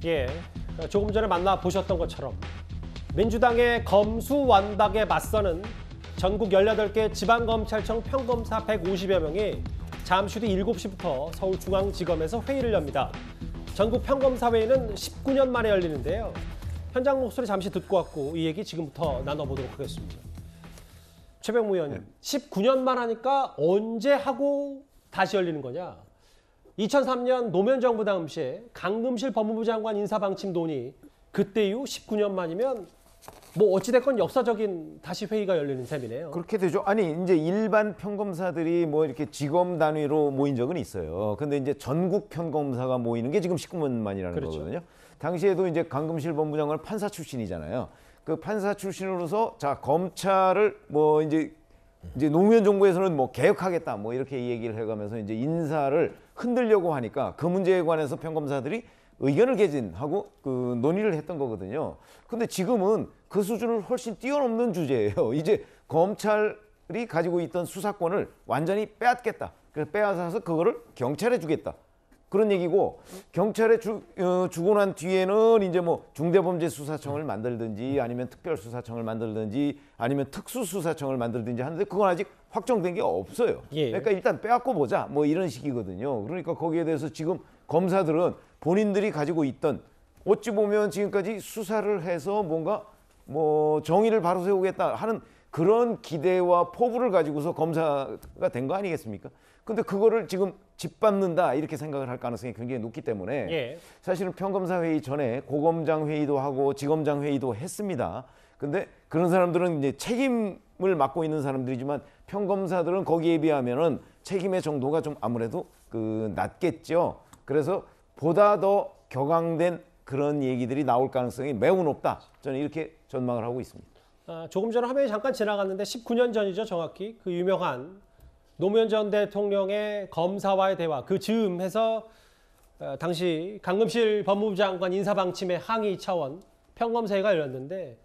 예, 조금 전에 만나보셨던 것처럼 민주당의 검수완박에 맞서는 전국 18개 지방검찰청 평검사 150여 명이 잠시 뒤 7시부터 서울중앙지검에서 회의를 엽니다. 전국 평검사회의는 19년 만에 열리는데요. 현장 목소리 잠시 듣고 왔고 이 얘기 지금부터 나눠보도록 하겠습니다. 최병무 의원님, 19년만 하니까 언제 하고 다시 열리는 거냐? 2003년 노무현 정부 당시에 강금실 법무부 장관 인사방침 논의, 그때 이후 19년 만이면 뭐 어찌됐건 역사적인 다시 회의가 열리는 셈이네요. 그렇게 되죠. 아니 이제 일반 평검사들이 뭐 이렇게 지검 단위로 모인 적은 있어요. 근데 이제 전국 평검사가 모이는 게 지금 19년 만이라는 그렇죠. 거거든요. 당시에도 이제 강금실 법무부 장관 판사 출신이잖아요. 그 판사 출신으로서 자 검찰을 뭐 이제 노무현 정부에서는 뭐 개혁하겠다 뭐 이렇게 얘기를 해가면서 이제 인사를 흔들려고 하니까 그 문제에 관해서 평검사들이 의견을 개진하고 그 논의를 했던 거거든요. 근데 지금은 그 수준을 훨씬 뛰어넘는 주제예요. 이제 검찰이 가지고 있던 수사권을 완전히 빼앗겠다. 그래서 빼앗아서 그거를 경찰에 주겠다. 그런 얘기고, 경찰에 주고 난 뒤에는 이제 뭐 중대범죄수사청을 만들든지 아니면 특별수사청을 만들든지 아니면 특수수사청을 만들든지 하는데 그건 아직 확정된 게 없어요. 예. 그러니까 일단 빼앗고 보자 뭐 이런 식이거든요. 그러니까 거기에 대해서 지금 검사들은 본인들이 가지고 있던, 어찌 보면 지금까지 수사를 해서 뭔가 뭐 정의를 바로 세우겠다 하는 그런 기대와 포부를 가지고서 검사가 된 거 아니겠습니까? 근데 그거를 지금 짓밟는다 이렇게 생각을 할 가능성이 굉장히 높기 때문에 예. 사실은 평검사 회의 전에 고검장 회의도 하고 지검장 회의도 했습니다. 근데 그런 사람들은 이제 책임을 맡고 있는 사람들이지만 평검사들은 거기에 비하면은 책임의 정도가 좀 아무래도 낮겠죠. 그래서 보다 더 격앙된 그런 얘기들이 나올 가능성이 매우 높다. 저는 이렇게 전망을 하고 있습니다. 조금 전에 화면이 잠깐 지나갔는데 19년 전이죠, 정확히. 그 유명한 노무현 전 대통령의 검사와의 대화, 그 즈음해서 당시 강금실 법무부 장관 인사방침의 항의 차원 평검사회가 열렸는데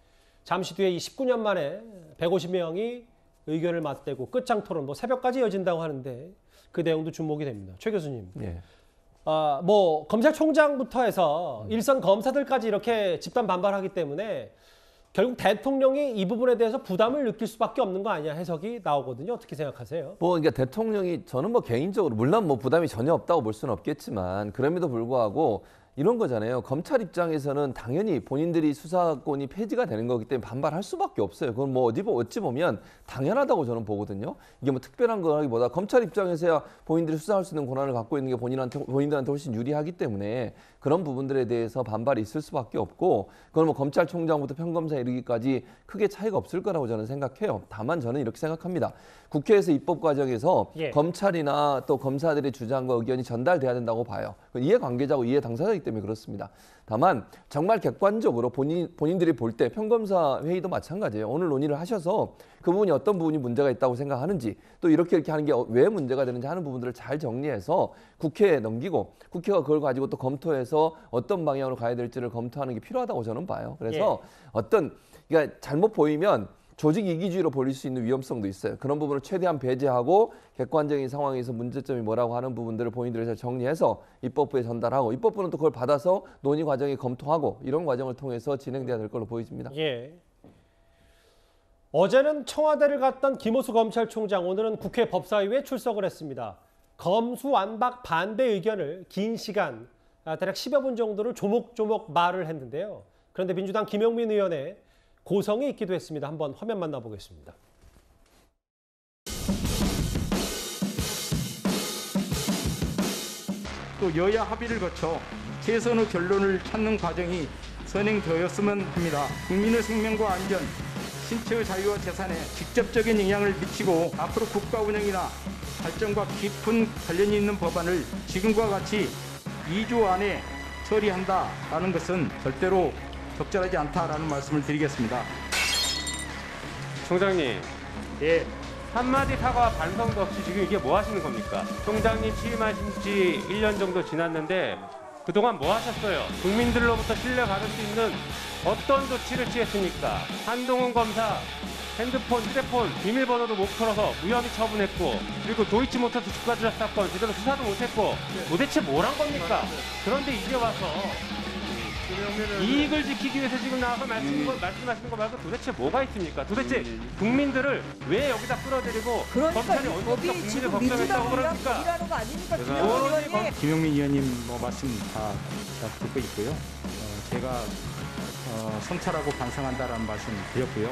잠시 뒤에 이 19년 만에 150명이 의견을 맞대고 끝장 토론, 뭐 새벽까지 이어진다고 하는데 그 내용도 주목이 됩니다. 최 교수님. 예. 뭐 검찰총장부터 해서 일선 검사들까지 이렇게 집단 반발하기 때문에 결국 대통령이 이 부분에 대해서 부담을 느낄 수밖에 없는 거 아니냐 해석이 나오거든요. 어떻게 생각하세요? 뭐 그러니까 대통령이, 저는 뭐 개인적으로 물론 뭐 부담이 전혀 없다고 볼 수는 없겠지만 그럼에도 불구하고 이런 거잖아요. 검찰 입장에서는 당연히 본인들이 수사권이 폐지가 되는 거기 때문에 반발할 수밖에 없어요. 그건 뭐 어찌 보면 당연하다고 저는 보거든요. 이게 뭐 특별한 거라기보다 검찰 입장에서야 본인들이 수사할 수 있는 권한을 갖고 있는 게 본인들한테 훨씬 유리하기 때문에 그런 부분들에 대해서 반발이 있을 수밖에 없고, 그건 뭐 검찰총장부터 평검사에 이르기까지 크게 차이가 없을 거라고 저는 생각해요. 다만 저는 이렇게 생각합니다. 국회에서 입법 과정에서 예. 검찰이나 또 검사들의 주장과 의견이 전달돼야 된다고 봐요. 이해관계자고 이해 당사자이기 때문에 그렇습니다. 다만 정말 객관적으로 본인들이 볼 때 평검사 회의도 마찬가지예요. 오늘 논의를 하셔서 그 부분이 어떤 부분이 문제가 있다고 생각하는지, 또 이렇게 하는 게 왜 문제가 되는지 하는 부분들을 잘 정리해서 국회에 넘기고 국회가 그걸 가지고 또 검토해서 어떤 방향으로 가야 될지를 검토하는 게 필요하다고 저는 봐요. 그래서 그러니까 잘못 보이면 조직 이기주의로 보일 수 있는 위험성도 있어요. 그런 부분을 최대한 배제하고 객관적인 상황에서 문제점이 뭐라고 하는 부분들을 본인들이 잘 정리해서 입법부에 전달하고, 입법부는 또 그걸 받아서 논의 과정에 검토하고, 이런 과정을 통해서 진행돼야 될 걸로 보여집니다. 예. 어제는 청와대를 갔던 김호수 검찰총장, 오늘은 국회 법사위에 출석을 했습니다. 검수완박 반대 의견을 긴 시간, 대략 10여 분 정도를 조목조목 말을 했는데요. 그런데 민주당 김용민 의원의 고성이 있기도 했습니다. 한번 화면 만나보겠습니다. 또 여야 합의를 거쳐 최선의 결론을 찾는 과정이 선행되었으면 합니다. 국민의 생명과 안전, 신체의 자유와 재산에 직접적인 영향을 미치고 앞으로 국가 운영이나 발전과 깊은 관련이 있는 법안을 지금과 같이 2주 안에 처리한다라는 것은 절대로 적절하지 않다라는 말씀을 드리겠습니다. 총장님, 예. 한마디 사과와 반성도 없이 지금 이게 뭐 하시는 겁니까? 총장님 취임하신 지 1년 정도 지났는데 그동안 뭐 하셨어요? 국민들로부터 신뢰받을 수 있는 어떤 조치를 취했습니까? 한동훈 검사 핸드폰, 휴대폰 비밀번호도 못 풀어서 무혐의 처분했고, 그리고 도이치모터스 주가 조작 사건 제대로 수사도 못했고, 도대체 뭘 한 겁니까? 그런데 이제 와서 이익을 지키기 위해서 지금 나와서 말씀하시는 거 말고 도대체 뭐가 있습니까? 도대체 국민들을 왜 여기다 끌어들이고 그러니까 검찰이 이 언제부터 법이 국민을 지금 걱정했다고 민주당 그러니까? 법이라는 거 아닙니까? 죄송합니다. 김영민 의원님. 김용민 의원님 말씀 다 듣고 있고요. 제가 성찰하고 반성한다라는 말씀 드렸고요.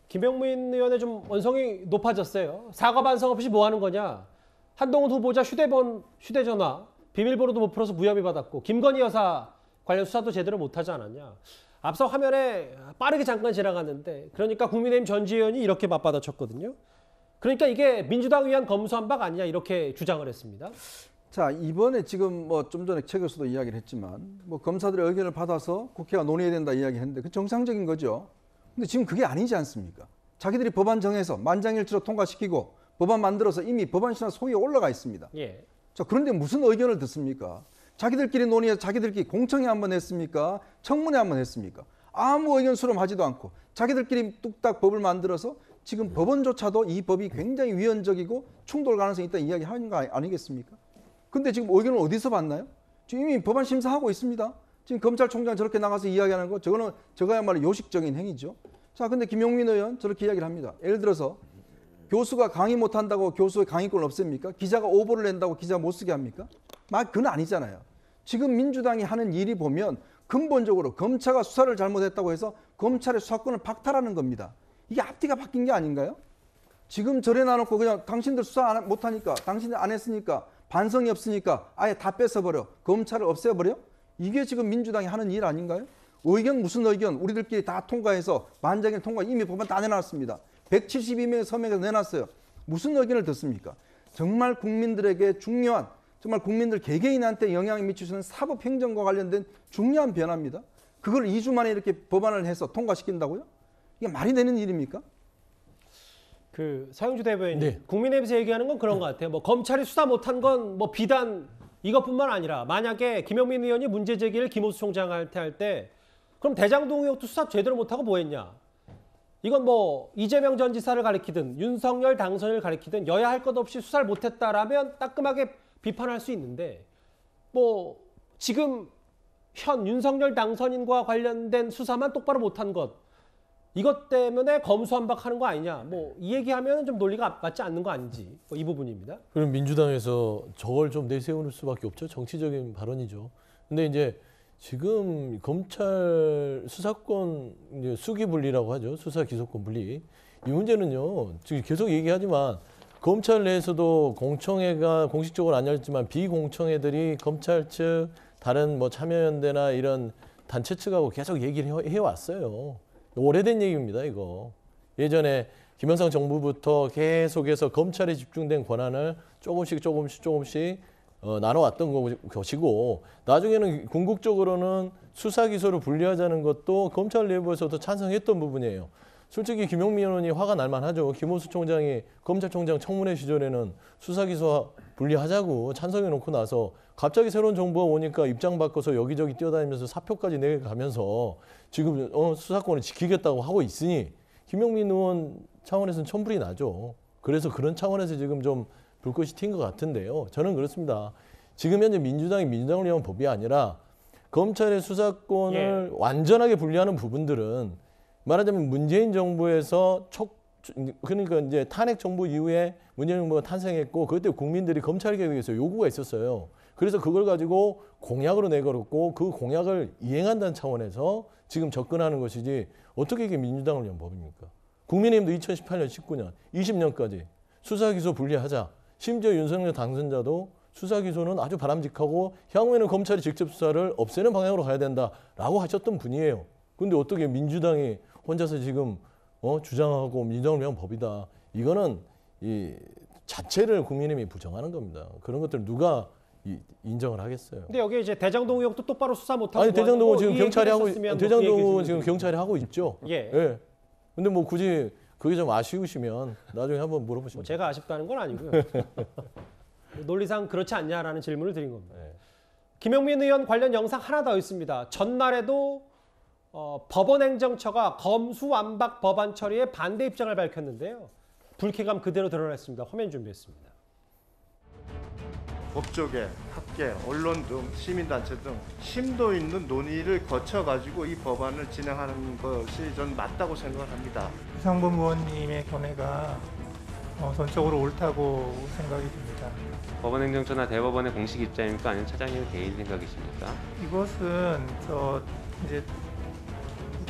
김영민 의원의 좀 원성이 높아졌어요. 사과 반성 없이 뭐 하는 거냐. 한동훈 후보자 휴대전화 비밀번호도 못 풀어서 무혐의 받았고 김건희 여사 관련 수사도 제대로 못하지 않았냐. 앞서 화면에 빠르게 잠깐 지나갔는데 그러니까 국민의힘 전지현이 이렇게 맞받아쳤거든요. 그러니까 이게 민주당 위한 검수완박 아니냐 이렇게 주장을 했습니다. 자, 이번에 지금 뭐 좀 전에 책에서도 이야기를 했지만 뭐 검사들의 의견을 받아서 국회가 논의해야 된다 이야기했는데 그 정상적인 거죠. 근데 지금 그게 아니지 않습니까? 자기들이 법안 정해서 만장일치로 통과시키고 법안 만들어서 이미 법안 심사 소위에 올라가 있습니다. 예. 자, 그런데 무슨 의견을 듣습니까? 자기들끼리 논의해서 자기들끼리 공청회 한번 했습니까? 청문회 한번 했습니까? 아무 의견 수렴하지도 않고 자기들끼리 뚝딱 법을 만들어서 지금 법원조차도 이 법이 굉장히 위헌적이고 충돌 가능성이 있다 이야기하는 거 아니겠습니까? 근데 지금 의견을 어디서 받나요? 지금 이미 법안 심사하고 있습니다. 지금 검찰총장 저렇게 나가서 이야기하는 거 저거야말로 요식적인 행위죠. 자, 근데 김용민 의원 저렇게 이야기를 합니다. 예를 들어서 교수가 강의 못한다고 교수의 강의권을 없앱니까? 기자가 오보를 낸다고 기자 못 쓰게 합니까? 그건 아니잖아요. 지금 민주당이 하는 일이 보면 근본적으로 검찰가 수사를 잘못했다고 해서 검찰의 수사권을 박탈하는 겁니다. 이게 앞뒤가 바뀐 게 아닌가요? 지금 절에 놔놓고 그냥 당신들 수사 못하니까 당신들 안 했으니까 반성이 없으니까 아예 다 뺏어버려. 검찰을 없애버려? 이게 지금 민주당이 하는 일 아닌가요? 의견 무슨 의견 우리들끼리 다 통과해서 만장일 통과 이미 법안 다 내놨습니다. 172명의 서명에서 내놨어요. 무슨 의견을 듣습니까? 정말 국민들에게 중요한 정말 국민들 개개인한테 영향을 미칠 수 있는 사법행정과 관련된 중요한 변화입니다. 그걸 2주 만에 이렇게 법안을 해서 통과시킨다고요? 이게 말이 되는 일입니까? 그 서영주 대변인 네. 국민의힘에서 얘기하는 건 그런 것 같아요. 뭐 검찰이 수사 못한 건 뭐 비단 이것뿐만 아니라 만약에 김영민 의원이 문제 제기를 김호수 총장한테 할 때 그럼 대장동 의혹도 수사 제대로 못하고 뭐 했냐. 이건 뭐 이재명 전 지사를 가리키든 윤석열 당선인을 가리키든 여야 할 것 없이 수사를 못했다라면 따끔하게 비판할 수 있는데 뭐 지금 현 윤석열 당선인과 관련된 수사만 똑바로 못한 것 이것 때문에 검수완박하는 거 아니냐. 뭐 이 얘기하면 좀 논리가 맞지 않는 거 아닌지 뭐 이 부분입니다. 그럼 민주당에서 저걸 좀 내세울 수밖에 없죠. 정치적인 발언이죠. 근데 이제 지금 검찰 수사권 이제 수기 분리라고 하죠. 수사 기소권 분리. 이 문제는요. 지금 계속 얘기하지만 검찰 내에서도 공청회가 공식적으로 안 열렸지만 비공청회들이 검찰 측 다른 뭐 참여연대나 이런 단체 측하고 계속 얘기를 해왔어요. 오래된 얘기입니다, 이거. 예전에 김영삼 정부부터 계속해서 검찰에 집중된 권한을 조금씩 나눠왔던 것이고 나중에는 궁극적으로는 수사 기소를 분리하자는 것도 검찰 내부에서도 찬성했던 부분이에요. 솔직히 김용민 의원이 화가 날 만하죠. 김호수 총장이 검찰총장 청문회 시절에는 수사 기소 분리하자고 찬성해 놓고 나서 갑자기 새로운 정부가 오니까 입장 바꿔서 여기저기 뛰어다니면서 사표까지 내가면서 지금 수사권을 지키겠다고 하고 있으니 김용민 의원 차원에서는 천불이 나죠. 그래서 그런 차원에서 지금 좀 불꽃이 튄 것 같은데요. 저는 그렇습니다. 지금 현재 민주당이 민주당을 위한 법이 아니라 검찰의 수사권을 완전하게 분리하는 부분들은 말하자면 문재인 정부에서 그러니까 이제 탄핵 정부 이후에 문재인 정부가 탄생했고 그때 국민들이 검찰 개혁에 대해서 요구가 있었어요. 그래서 그걸 가지고 공약으로 내걸었고 그 공약을 이행한다는 차원에서 지금 접근하는 것이지 어떻게 이게 민주당을 위한 법입니까? 국민의힘도 2018년, 19년, 20년까지 수사 기소 분리하자. 심지어 윤석열 당선자도 수사 기소는 아주 바람직하고 향후에는 검찰이 직접 수사를 없애는 방향으로 가야 된다라고 하셨던 분이에요. 근데 어떻게 민주당이 혼자서 지금 주장하고 민주당을 위한 법이다. 이거는 이 자체를 국민의힘이 부정하는 겁니다. 그런 것들 누가 인정을 하겠어요. 근데 여기 이제 대장동 의혹도 똑바로 수사 못하고 아니 대장동은 지금 경찰이 하고 대장동은 지금 경찰이 하고 있죠. 예. 근데 뭐 굳이 그게 좀 아쉬우시면 나중에 한번 물어보시면. 뭐 제가 아쉽다는 건 아니고요. 논리상 그렇지 않냐라는 질문을 드린 겁니다. 김용민 의원 관련 영상 하나 더 있습니다. 전날에도 법원행정처가 검수완박 법안 처리에 반대 입장을 밝혔는데요. 불쾌감 그대로 드러냈습니다. 화면 준비했습니다. 법조계, 학계, 언론 등 시민단체 등 심도 있는 논의를 거쳐가지고 이 법안을 진행하는 것이 저는 맞다고 생각을 합니다. 유상범 의원님의 견해가 전적으로 옳다고 생각이 듭니다. 법원행정처나 대법원의 공식 입장입니까? 아니면 차장님의 개인 생각이십니까? 이것은 이제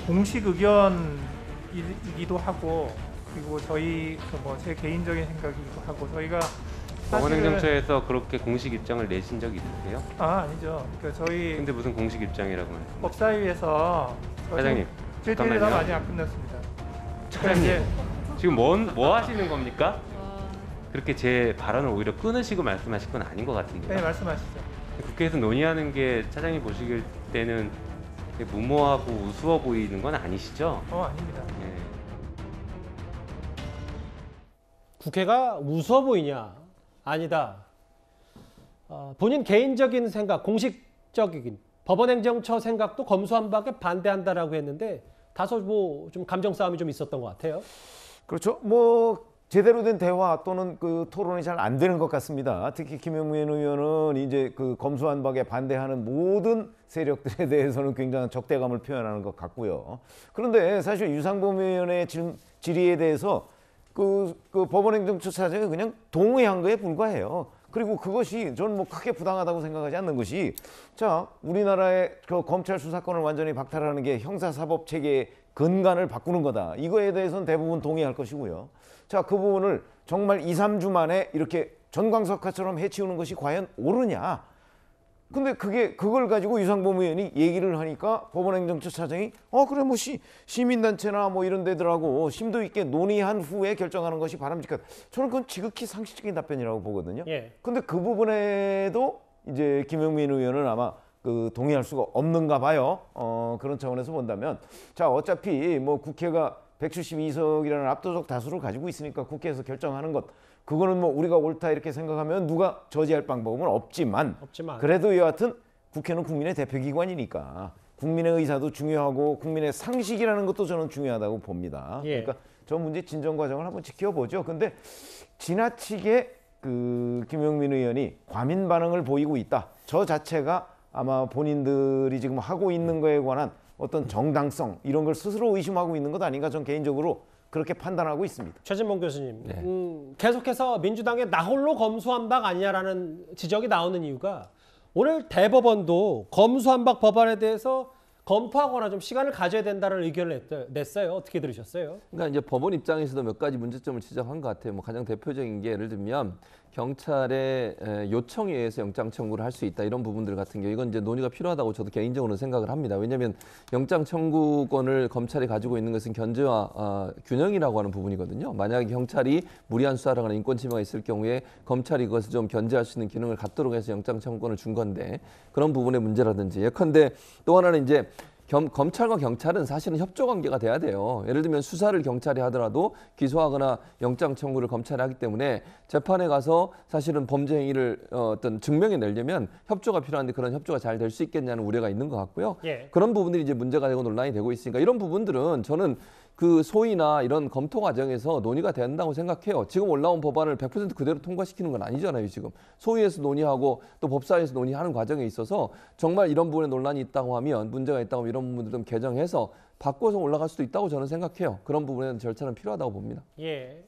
공식 의견이기도 하고 그리고 저희 제 개인적인 생각이기도 하고 저희가 법원행정처에서 그렇게 공식 입장을 내신 적이 있으세요? 아니죠. 그러니까 저희 근데 무슨 공식 입장이라고 말씀하세요? 법사위에서 차장님, 일주일이 잠깐만요. 많이 안 끝났습니다. 차장님, 지금 뭐 하시는 겁니까? 그렇게 제 발언을 오히려 끊으시고 말씀하실 건 아닌 것 같은데요. 네, 말씀하시죠. 국회에서 논의하는 게 차장님 보시길 때는 되게 무모하고 우스워 보이는 건 아니시죠? 아닙니다. 네. 국회가 우스워 보이냐? 아니다. 본인 개인적인 생각, 공식적인 법원행정처 생각도 검수완박에 반대한다라고 했는데 다소 뭐 좀 감정 싸움이 좀 있었던 것 같아요. 그렇죠. 뭐 제대로 된 대화 또는 그 토론이 잘 안 되는 것 같습니다. 특히 김영민 의원은 이제 그 검수완박에 반대하는 모든 세력들에 대해서는 굉장한 적대감을 표현하는 것 같고요. 그런데 사실 유상범 의원의 질의에 대해서 그 법원행정처 차장이 그냥 동의한 거에 불과해요. 그리고 그것이 저는 뭐 크게 부당하다고 생각하지 않는 것이, 자, 우리나라의 그 검찰 수사권을 완전히 박탈하는 게 형사사법 체계의 근간을 바꾸는 거다. 이거에 대해서는 대부분 동의할 것이고요. 자, 그 부분을 정말 2, 3주 만에 이렇게 전광석화처럼 해치우는 것이 과연 옳으냐? 근데 그걸 가지고 유상범 의원이 얘기를 하니까 법원행정처 차장이 그래 뭐 시민단체나 뭐 이런 데들하고 심도 있게 논의한 후에 결정하는 것이 바람직하다. 저는 그건 지극히 상식적인 답변이라고 보거든요. 예. 근데 그 부분에도 이제 김영민 의원은 아마 동의할 수가 없는가 봐요. 그런 차원에서 본다면, 자, 어차피 뭐 국회가 172석이라는 압도적 다수를 가지고 있으니까 국회에서 결정하는 것, 그거는 뭐 우리가 옳다 이렇게 생각하면 누가 저지할 방법은 없지만 그래도 여하튼 국회는 국민의 대표기관이니까 국민의 의사도 중요하고 국민의 상식이라는 것도 저는 중요하다고 봅니다. 예. 그러니까 저 문제 진전 과정을 한번 지켜보죠. 근데 지나치게 김영민 의원이 과민 반응을 보이고 있다. 저 자체가 아마 본인들이 지금 하고 있는 거에 관한 어떤 정당성 이런 걸 스스로 의심하고 있는 것 아닌가, 전 개인적으로 그렇게 판단하고 있습니다. 최진봉 교수님, 계속해서 민주당의 나홀로 검수완박 아니냐라는 지적이 나오는 이유가 오늘 대법원도 검수완박 법안에 대해서 검토하거나 좀 시간을 가져야 된다는 의견을 냈어요. 어떻게 들으셨어요? 그러니까 이제 법원 입장에서도 몇 가지 문제점을 지적한 것 같아요. 뭐 가장 대표적인 게 예를 들면 경찰의 요청에 의해서 영장 청구를 할 수 있다, 이런 부분들 같은 경우 이건 이제 논의가 필요하다고 저도 개인적으로 생각을 합니다. 왜냐하면 영장 청구권을 검찰이 가지고 있는 것은 견제와 균형이라고 하는 부분이거든요. 만약에 경찰이 무리한 수사를 하거나 인권 침해가 있을 경우에 검찰이 그것을 좀 견제할 수 있는 기능을 갖도록 해서 영장 청구권을 준 건데, 그런 부분의 문제라든지, 예컨대 또 하나는 이제 검찰과 경찰은 사실은 협조 관계가 돼야 돼요. 예를 들면 수사를 경찰이 하더라도 기소하거나 영장 청구를 검찰이 하기 때문에 재판에 가서 사실은 범죄 행위를 어떤 증명해 내려면 협조가 필요한데 그런 협조가 잘 될 수 있겠냐는 우려가 있는 것 같고요. 예. 그런 부분들이 이제 문제가 되고 논란이 되고 있으니까 이런 부분들은 저는 그 소위나 이런 검토 과정에서 논의가 된다고 생각해요. 지금 올라온 법안을 100% 그대로 통과시키는 건 아니잖아요. 지금 소위에서 논의하고 또 법사위에서 논의하는 과정에 있어서 정말 이런 부분에 논란이 있다고 하면, 문제가 있다고 하면 이런 부분들 좀 개정해서 바꿔서 올라갈 수도 있다고 저는 생각해요. 그런 부분에는 절차는 필요하다고 봅니다. 예.